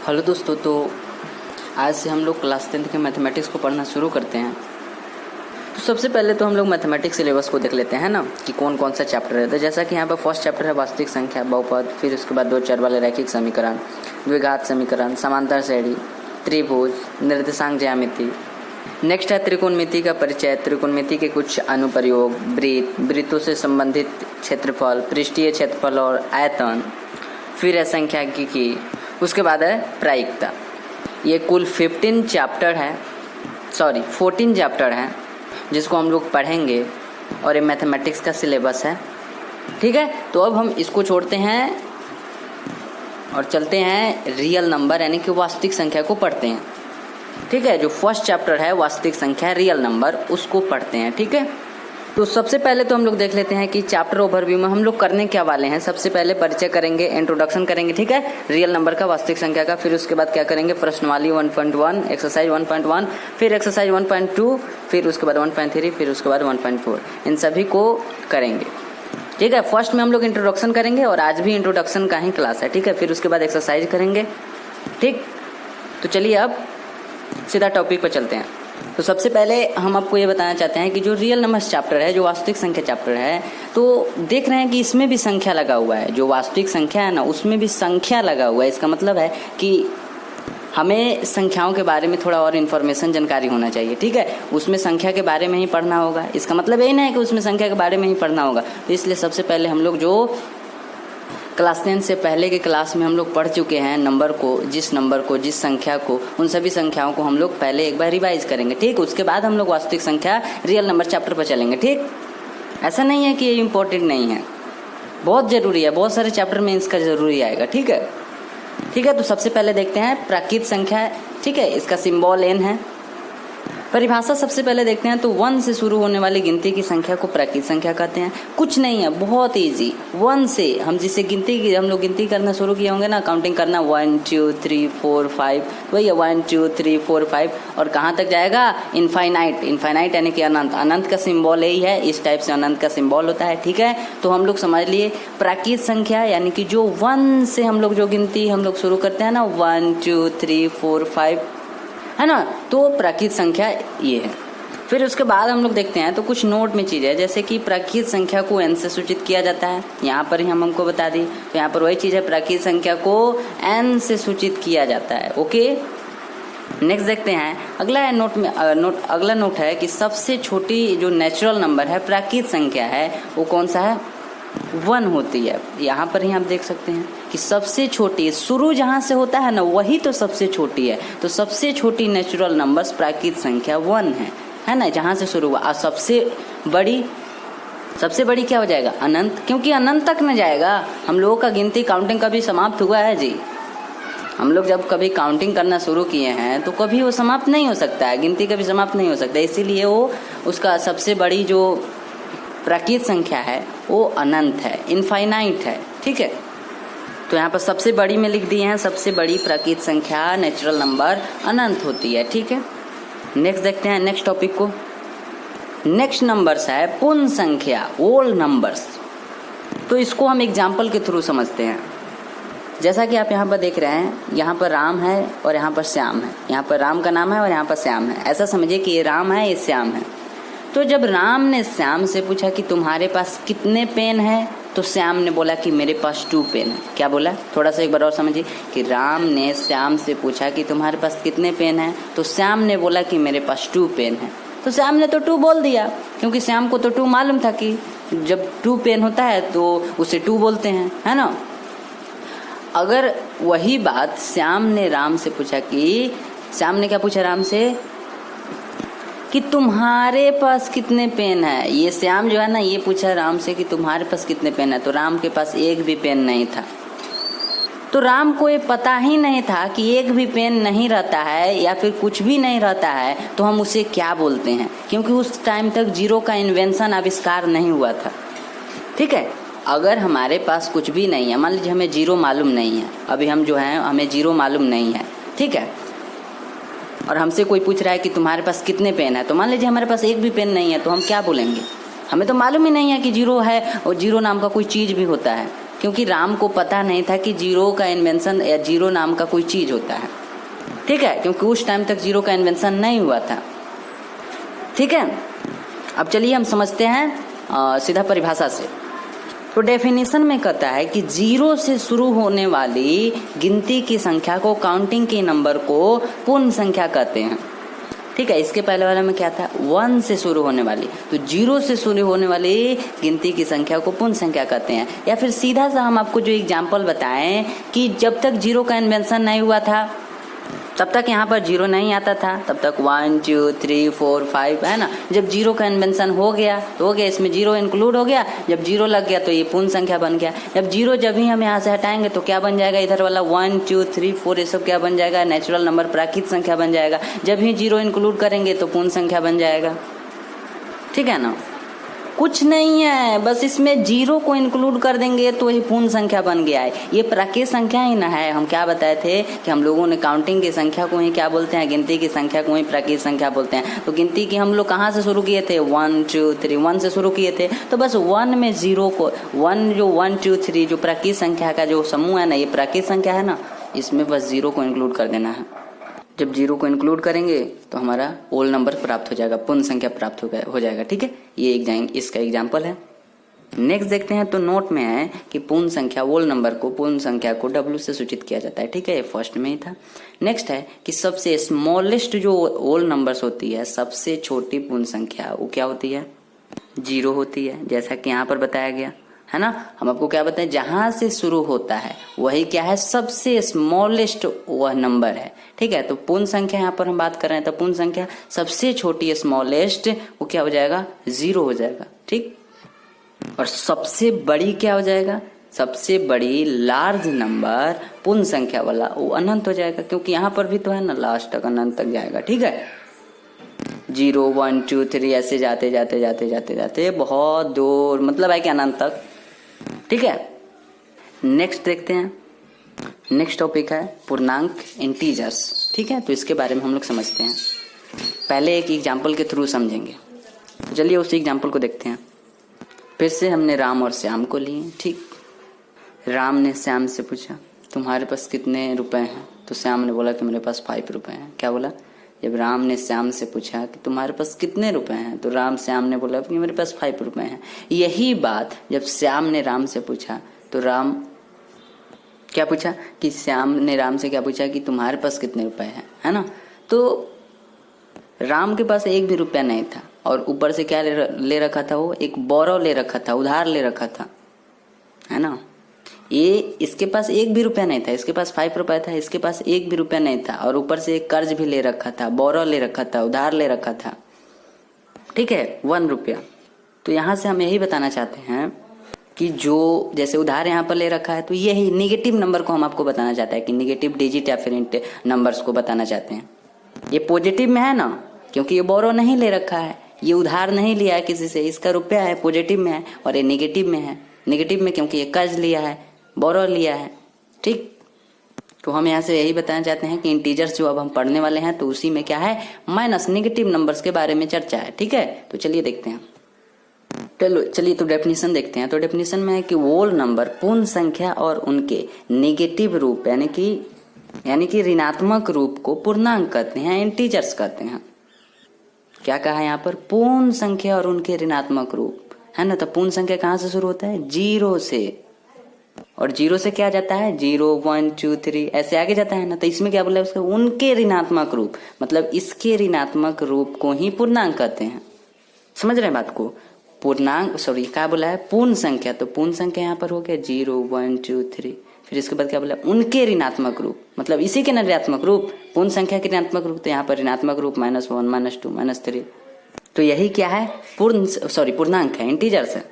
Hello दोस्तों, तो आज से हम लोग क्लास 10th के मैथमेटिक्स को पढ़ना शुरू करते हैं। तो सबसे पहले तो हम लोग मैथमेटिक्स सिलेबस को देख लेते हैं ना कि कौन कौन सा चैप्टर है। तो जैसा कि यहाँ पर फर्स्ट चैप्टर है वास्तविक संख्या, बहुपद, फिर उसके बाद 2 चर वाले रैखिक समीकरण, द्विघात समीकरण, समांतर श्रेणी, त्रिभुज, निर्देशांक ज्यामिति। नेक्स्ट है त्रिकोणमिति का परिचय, त्रिकोणमिति के कुछ अनुप्रयोग, वृत्त, वृत्तों से संबंधित क्षेत्रफल, पृष्ठीय क्षेत्रफल और आयतन। फिर है सांख्यिकी, उसके बाद है प्रायिकता। ये कुल 14 चैप्टर है जिसको हम लोग पढ़ेंगे और ये मैथमेटिक्स का सिलेबस है। ठीक है, तो अब हम इसको छोड़ते हैं और चलते हैं रियल नंबर यानी कि वास्तविक संख्या को पढ़ते हैं। ठीक है, जो फर्स्ट चैप्टर है वास्तविक संख्या रियल नंबर, उसको पढ़ते हैं। ठीक है, तो सबसे पहले तो हम लोग देख लेते हैं कि चैप्टर ओवरव्यू में हम लोग करने क्या वाले हैं। सबसे पहले परिचय करेंगे, इंट्रोडक्शन करेंगे, ठीक है, रियल नंबर का, वास्तविक संख्या का। फिर उसके बाद क्या करेंगे, प्रश्नवाली 1.1, एक्सरसाइज 1.1, फिर एक्सरसाइज 1.2, फिर उसके बाद 1.3, फिर उसके बाद 1.4, इन सभी को करेंगे। ठीक है, फर्स्ट में हम लोग इंट्रोडक्शन करेंगे और आज भी इंट्रोडक्शन का ही क्लास है। ठीक है, फिर उसके बाद एक्सरसाइज करेंगे। ठीक, तो चलिए अब सीधा टॉपिक पर चलते हैं। तो सबसे पहले हम आपको ये बताना चाहते हैं कि जो रियल नंबर्स चैप्टर है, जो वास्तविक संख्या चैप्टर है, तो देख रहे हैं कि इसमें भी संख्या लगा हुआ है। जो वास्तविक संख्या है ना, उसमें भी संख्या लगा हुआ है। इसका मतलब है कि हमें संख्याओं के बारे में थोड़ा और इन्फॉर्मेशन, जानकारी होना चाहिए। ठीक है, उसमें संख्या के बारे में ही पढ़ना होगा। इसका मतलब यही नहीं है कि उसमें संख्या के बारे में ही पढ़ना होगा। तो इसलिए सबसे पहले हम लोग जो क्लास 10 से पहले के क्लास में हम लोग पढ़ चुके हैं नंबर को, जिस संख्या को, उन सभी संख्याओं को हम लोग पहले एक बार रिवाइज करेंगे। ठीक, उसके बाद हम लोग वास्तविक संख्या रियल नंबर चैप्टर पर चलेंगे। ठीक, ऐसा नहीं है कि ये इम्पोर्टेंट नहीं है, बहुत ज़रूरी है, बहुत सारे चैप्टर में इसका ज़रूरी आएगा। ठीक है, तो सबसे पहले देखते हैं प्राकृत संख्या। ठीक है, इसका सिंबल n है। परिभाषा सबसे पहले देखते हैं तो 1 से शुरू होने वाली गिनती की संख्या को प्राकृत संख्या कहते हैं। कुछ नहीं है, बहुत इजी। 1 से हम जिसे हम लोग गिनती करना शुरू किए होंगे ना, काउंटिंग करना 1 2 3 4 5, वही है 1 2 3 4 5, और कहाँ तक जाएगा, इनफाइनाइट यानी कि अनंत। अनंत का सिंबल यही है, इस टाइप से अनंत का सिंबल होता है। ठीक है, तो हम लोग समझ लिए प्राकृत संख्या यानी कि जो 1 से हम लोग जो गिनती हम लोग शुरू करते हैं ना, 1 2 3 4 5, है ना, तो प्राकृत संख्या ये है। फिर उसके बाद हम लोग देखते हैं तो कुछ नोट में चीज़ है, जैसे कि प्राकृत संख्या को n से सूचित किया जाता है। यहाँ पर ही हम हमको बता दी, तो यहाँ पर वही चीज़ है, प्राकृत संख्या को n से सूचित किया जाता है। ओके, नेक्स्ट देखते हैं अगला नोट है कि सबसे छोटी जो नेचुरल नंबर है, प्राकृत संख्या है, वो कौन सा है, 1 होती है। यहाँ पर ही आप देख सकते हैं कि सबसे छोटी, शुरू जहाँ से होता है ना, वही तो सबसे छोटी है। तो सबसे छोटी नेचुरल नंबर्स प्राकृत संख्या 1 है ना, जहाँ से शुरू हुआ। और सबसे बड़ी क्या हो जाएगा, अनंत, क्योंकि अनंत तक न जाएगा। हम लोगों का गिनती, काउंटिंग कभी समाप्त हुआ है जी? हम लोग जब कभी काउंटिंग करना शुरू किए हैं तो कभी वो समाप्त नहीं हो सकता है, गिनती कभी समाप्त नहीं हो सकता। इसीलिए वो उसका सबसे बड़ी जो प्राकृत संख्या है वो अनंत है, इनफाइनाइट है। ठीक है, तो यहाँ पर सबसे बड़ी में लिख दिए हैं, सबसे बड़ी प्राकृत संख्या नेचुरल नंबर अनंत होती है। ठीक है, नेक्स्ट देखते हैं नेक्स्ट टॉपिक को। नेक्स्ट नंबर्स है पूर्ण संख्या, ओल्ड नंबर्स। तो इसको हम एग्जाम्पल के थ्रू समझते हैं। जैसा कि आप यहाँ पर देख रहे हैं, यहाँ पर राम है और यहाँ पर श्याम है। यहाँ पर राम का नाम है और यहाँ पर श्याम है। ऐसा समझिए कि ये राम है, ये श्याम है। तो जब राम ने श्याम से पूछा कि तुम्हारे पास कितने पेन है, तो श्याम ने बोला कि मेरे पास 2 पेन है। क्या बोला, थोड़ा सा एक बार और समझिए कि राम ने श्याम से पूछा कि तुम्हारे पास कितने पेन है, तो श्याम ने बोला कि मेरे पास 2 पेन है। तो श्याम ने तो 2 बोल दिया, क्योंकि श्याम को तो 2 मालूम था कि जब 2 पेन होता है तो उसे 2 बोलते हैं, है ना। अगर वही बात श्याम ने राम से पूछा कि, श्याम ने क्या पूछा राम से कि तुम्हारे पास कितने पेन है, ये श्याम जो है ना, ये पूछा राम से कि तुम्हारे पास कितने पेन है, तो राम के पास एक भी पेन नहीं था। तो राम को ये पता ही नहीं था कि एक भी पेन नहीं रहता है या फिर कुछ भी नहीं रहता है तो हम उसे क्या बोलते हैं, क्योंकि उस टाइम तक जीरो का इन्वेंशन, आविष्कार नहीं हुआ था। ठीक है, अगर हमारे पास कुछ भी नहीं है, मान लीजिए हमें जीरो मालूम नहीं है, अभी हम जो हैं हमें जीरो मालूम नहीं है, ठीक है, और हमसे कोई पूछ रहा है कि तुम्हारे पास कितने पेन है, तो मान लीजिए हमारे पास एक भी पेन नहीं है, तो हम क्या बोलेंगे, हमें तो मालूम ही नहीं है कि जीरो है और जीरो नाम का कोई चीज़ भी होता है। क्योंकि राम को पता नहीं था कि जीरो का इन्वेंशन या जीरो नाम का कोई चीज होता है, ठीक है, क्योंकि उस टाइम तक जीरो का इन्वेंशन नहीं हुआ था, ठीक है। अब चलिए हम समझते हैं सीधा परिभाषा से। तो डेफिनेशन में कहता है कि जीरो से शुरू होने वाली गिनती की संख्या को, काउंटिंग के नंबर को पूर्ण संख्या कहते हैं, ठीक है। इसके पहले वाले में क्या था, 1 से शुरू होने वाली, तो जीरो से शुरू होने वाली गिनती की संख्या को पूर्ण संख्या कहते हैं। या फिर सीधा सा हम आपको जो एग्जाम्पल बताएं कि जब तक जीरो का इन्वेंशन नहीं हुआ था तब तक यहाँ पर जीरो नहीं आता था, तब तक 1 2 3 4 5 है ना। जब जीरो का इन्वेंशन हो गया तो हो गया, इसमें जीरो इंक्लूड हो गया, जब जीरो लग गया तो ये पूर्ण संख्या बन गया। जब जीरो जब ही हम यहाँ से हटाएंगे तो क्या बन जाएगा, इधर वाला 1 2 3 4 ये सब क्या बन जाएगा, नेचुरल नंबर, प्राकृतिक संख्या बन जाएगा। जब ही जीरो इंक्लूड करेंगे तो पूर्ण संख्या बन जाएगा, ठीक है ना। कुछ नहीं है, बस इसमें जीरो को इंक्लूड कर देंगे तो ये पूर्ण संख्या बन गया है। ये प्राकृतिक संख्या ही ना है। हम क्या बताए थे कि हम लोगों ने काउंटिंग की संख्या को ही क्या बोलते हैं, गिनती की संख्या को ही प्राकृतिक संख्या बोलते हैं। तो गिनती की हम लोग कहाँ से शुरू किए थे, 1 2 3 1 से शुरू किए थे। तो बस 1 में जीरो को 1 जो 1 2 3 जो प्राकृतिक संख्या का जो समूह है ना, ये प्राकृतिक संख्या है ना, इसमें बस जीरो को इंक्लूड कर देना है। जब जीरो को इंक्लूड करेंगे तो हमारा होल नंबर प्राप्त हो जाएगा, पूर्ण संख्या प्राप्त हो जाएगा, ठीक है। ये इसका एग्जाम्पल है। नेक्स्ट देखते हैं। तो नोट में है कि पूर्ण संख्या होल नंबर को, पूर्ण संख्या को W से सूचित किया जाता है, ठीक है। ये फर्स्ट में ही था। नेक्स्ट है कि सबसे स्मॉलेस्ट जो होल नंबर्स होती है, सबसे छोटी पूर्ण संख्या, वो क्या होती है, जीरो होती है, जैसा कि यहाँ पर बताया गया है ना। हम आपको क्या बताएं, जहां से शुरू होता है वही क्या है, सबसे स्मॉलेस्ट वह नंबर है, ठीक है। तो पूर्ण संख्या यहाँ पर हम बात कर रहे हैं, तो पूर्ण संख्या सबसे छोटी स्मॉलेस्ट वो क्या हो जाएगा, जीरो हो जाएगा, ठीक। और सबसे बड़ी क्या हो जाएगा, सबसे बड़ी लार्ज नंबर पूर्ण संख्या वाला वो अनंत हो जाएगा, क्योंकि यहाँ पर भी तो है ना, लास्ट तक अनंत तक जाएगा, ठीक है। 0 1 2 3 ऐसे जाते जाते जाते जाते जाते बहुत दूर, मतलब है कि अनंत तक, ठीक है। नेक्स्ट देखते हैं। नेक्स्ट टॉपिक है पूर्णांक, इंटीजर्स, ठीक है। तो इसके बारे में हम लोग समझते हैं। पहले एक एग्जाम्पल के थ्रू समझेंगे। तो चलिए उस एग्जाम्पल को देखते हैं। फिर से हमने राम और श्याम को लिए, ठीक। राम ने श्याम से पूछा तुम्हारे पास कितने रुपए हैं, तो श्याम ने बोला कि मेरे पास 5 रुपए हैं। क्या बोला, जब राम ने श्याम से पूछा कि तुम्हारे पास कितने रुपए हैं, तो श्याम ने बोला कि मेरे पास 5 रुपए हैं। यही बात जब श्याम ने राम से पूछा तो राम क्या पूछा कि श्याम ने राम से क्या पूछा कि तुम्हारे पास कितने रुपए हैं, है ना। तो राम के पास 1 भी रुपया नहीं था, और ऊपर से क्या ले रखा था, वो एक बोरो ले रखा था, उधार ले रखा था, है ना। ये इसके पास 1 भी रुपया नहीं था, इसके पास 5 रुपया था, इसके पास 1 भी रुपया नहीं था, और ऊपर से एक कर्ज भी ले रखा था, बोरो ले रखा था, उधार ले रखा था, ठीक है, 1 रुपया। तो यहाँ से हम यही बताना चाहते हैं कि जो जैसे उधार यहाँ पर ले रखा है, तो यही निगेटिव नंबर को हम आपको बताना चाहते हैं कि निगेटिव डिजिट या फिर नंबर्स को बताना चाहते हैं। ये पॉजिटिव में है ना, क्योंकि ये बोरो नहीं ले रखा है, ये उधार नहीं लिया है किसी से, इसका रुपया है, पॉजिटिव में है, और ये निगेटिव में है, निगेटिव में क्योंकि ये कर्ज लिया है, बोरो लिया है, ठीक। तो हम यहाँ से यही बताना चाहते हैं कि इंटीजर्स जो अब हम पढ़ने वाले हैं तो उसी में क्या है, माइनस, निगेटिव नंबर्स के बारे में चर्चा है, ठीक है। तो चलिए देखते हैं। चलिए तो डेफिनेशन देखते हैं। तो डेफिनेशन में है कि होल नंबर पूर्ण संख्या और उनके नेगेटिव रूप यानी कि ऋणात्मक रूप को पूर्णांक कहते हैं, इंटीजर्स कहते हैं। क्या कहा है यहाँ पर, पूर्ण संख्या और उनके ऋणात्मक रूप, है ना। तो पूर्ण संख्या कहाँ से शुरू होता है, 0 से, और 0 से क्या जाता है, 0 1 2 3 ऐसे आगे जाता है ना। तो इसमें क्या बोला है उसका, उनके ऋणात्मक रूप, मतलब इसके ऋणात्मक रूप को ही पूर्णांक कहते हैं। समझ रहे हैं बात को, पूर्णांक क्या बोला है, पूर्ण संख्या। तो पूर्ण संख्या यहाँ पर हो गया 0 1 2 3, फिर इसके बाद क्या बोला, उनके ऋणात्मक रूप, मतलब इसी के ऋणात्मक रूप, पूर्ण संख्या के ऋणात्मक रूप। तो यहाँ पर ऋणात्मक रूप -1 -2 -3, तो यही क्या है, पूर्णांक है, इंटीजर्स है।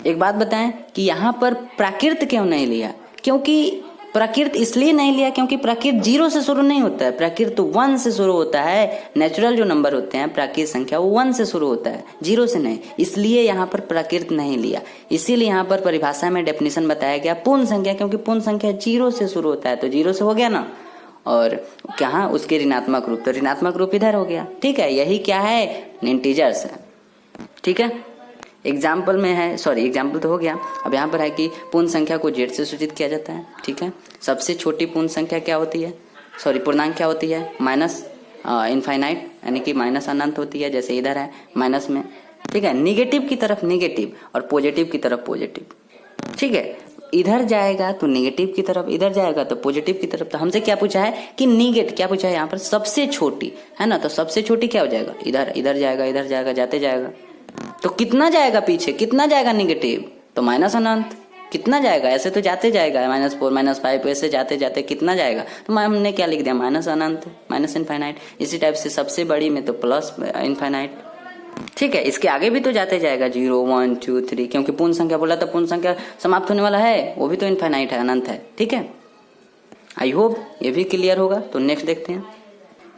एक बात बताएं कि यहाँ पर प्राकृत क्यों नहीं लिया, क्योंकि प्राकृत इसलिए नहीं लिया क्योंकि प्राकृत 0 से शुरू नहीं होता है, प्राकृत तो 1 से शुरू होता है। नेचुरल जो नंबर होते हैं प्राकृत संख्या वो 1 से शुरू होता है, 0 से नहीं, इसलिए यहाँ पर प्राकृत नहीं लिया। इसीलिए यहाँ पर परिभाषा में डेफिनेशन बताया गया पूर्ण संख्या, क्योंकि पूर्ण संख्या 0 से शुरू होता है, तो 0 से हो गया ना, और क्या उसके ऋणात्मक रूप, तो ऋणात्मक रूप इधर हो गया, ठीक है। यही क्या है, इंटीजर्स है, ठीक है। एग्जाम्पल में है, सॉरी एग्जाम्पल तो हो गया। अब यहाँ पर है कि पूर्ण संख्या को जेड से सूचित किया जाता है, ठीक है। सबसे छोटी पूर्ण संख्या क्या होती है, सॉरी पूर्णांक क्या होती है, माइनस इनफाइनाइट यानी कि माइनस अनंत होती है, जैसे इधर है माइनस में, ठीक है। निगेटिव की तरफ निगेटिव और पॉजिटिव की तरफ पॉजिटिव, ठीक है। इधर जाएगा तो निगेटिव की तरफ, इधर जाएगा तो पॉजिटिव की तरफ। तो हमसे क्या पूछा है कि क्या पूछा है यहाँ पर, सबसे छोटी है ना, तो सबसे छोटी क्या हो जाएगा, इधर इधर जाएगा, इधर जाएगा, जाते जाएगा। तो कितना जाएगा पीछे, कितना जाएगा निगेटिव, तो माइनस अनंत। कितना जाएगा, ऐसे तो जाते जाएगा -4 -5 ऐसे जाते जाते कितना जाएगा, तो हमने क्या लिख दिया, माइनस अनंत, माइनस इनफाइनाइट। इसी टाइप से सबसे बड़ी में तो प्लस इनफाइनाइट, ठीक है। इसके आगे भी तो जाते जाएगा 0 1 2 3, क्योंकि पूर्ण संख्या बोला तो पूर्ण संख्या समाप्त होने वाला है, वो भी तो इनफाइनाइट है, अनंत है, ठीक है। आई होप ये भी क्लियर होगा। तो नेक्स्ट देखते हैं।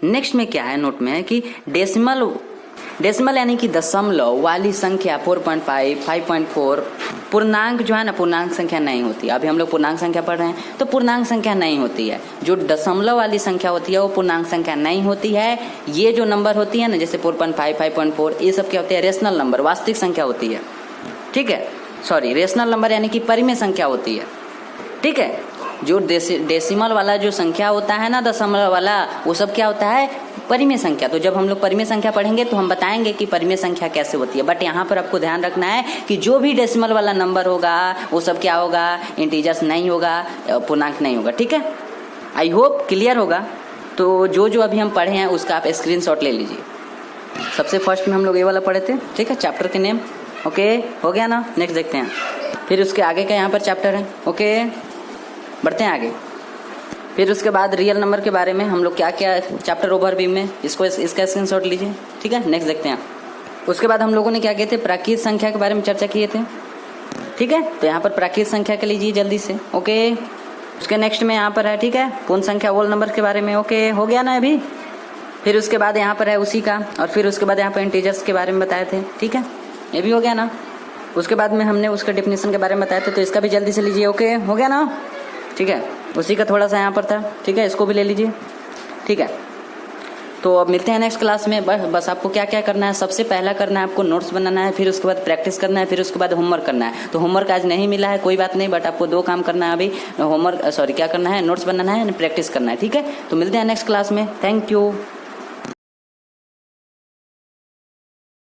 नेक्स्ट में क्या है, नोट में है कि डेसिमल यानी कि दशमलव वाली संख्या 4.5 5.4 पूर्णांक जो है ना, पूर्णांक संख्या नहीं होती। अभी हम लोग पूर्णांक संख्या पढ़ रहे हैं तो पूर्णांक संख्या नहीं होती है। जो दशमलव वाली संख्या होती है वो पूर्णांक संख्या नहीं होती है। ये जो नंबर होती है ना, जैसे 4.5 5.4, ये सब क्या होती है, रेशनल नंबर, वास्तविक संख्या होती है, ठीक है। सॉरी, रेशनल नंबर यानी कि परिमेय संख्या होती है, ठीक है। जो डेसिमल वाला जो संख्या होता है ना, दशमलव वाला, वो सब क्या होता है, परिमेय संख्या। तो जब हम लोग परिमेय संख्या पढ़ेंगे तो हम बताएंगे कि परिमेय संख्या कैसे होती है। बट यहाँ पर आपको ध्यान रखना है कि जो भी डेसिमल वाला नंबर होगा वो सब क्या होगा, इंटीजर्स नहीं होगा, पूर्णांक नहीं होगा, ठीक है। आई होप क्लियर होगा। तो जो अभी हम पढ़े हैं उसका आप स्क्रीनशॉट ले लीजिए। सबसे फर्स्ट में हम लोग ये वाला पढ़े थे, ठीक है, चैप्टर के नेम, ओके, हो गया ना। नेक्स्ट देखते हैं। फिर उसके आगे का यहाँ पर चैप्टर है, ओके, बढ़ते हैं आगे। फिर उसके बाद रियल नंबर के बारे में हम लोग क्या क्या चैप्टर ओवरव्यू में, इसका स्क्रीनशॉट लीजिए, ठीक है। नेक्स्ट देखते हैं। उसके बाद हम लोगों ने क्या किए थे, प्राकृत संख्या के बारे में चर्चा किए थे, ठीक है। तो यहाँ पर प्राकृत संख्या के लीजिए जल्दी से, ओके। उसके नेक्स्ट में यहाँ पर है, ठीक है, पूर्ण संख्या होल नंबर के बारे में, ओके, हो गया ना अभी। फिर उसके बाद यहाँ पर है उसी का, और फिर उसके बाद यहाँ पर इंटीजर्स के बारे में बताए थे, ठीक है, ये भी हो गया ना। उसके बाद में हमने उसका डेफिनेशन के बारे में बताया था, तो इसका भी जल्दी से लीजिए, ओके, हो गया ना, ठीक है। उसी का थोड़ा सा यहाँ पर था, ठीक है, इसको भी ले लीजिए, ठीक है। तो अब मिलते हैं नेक्स्ट क्लास में। बस आपको क्या क्या करना है, सबसे पहला करना है आपको नोट्स बनाना है, फिर उसके बाद प्रैक्टिस करना है, फिर उसके बाद होमवर्क करना है। तो होमवर्क आज नहीं मिला है, कोई बात नहीं, बट आपको 2 काम करना है अभी। होमवर्क, सॉरी, क्या करना है, नोट्स बनाना है, प्रैक्टिस करना है, ठीक है। तो मिलते हैं नेक्स्ट क्लास में। Thank you.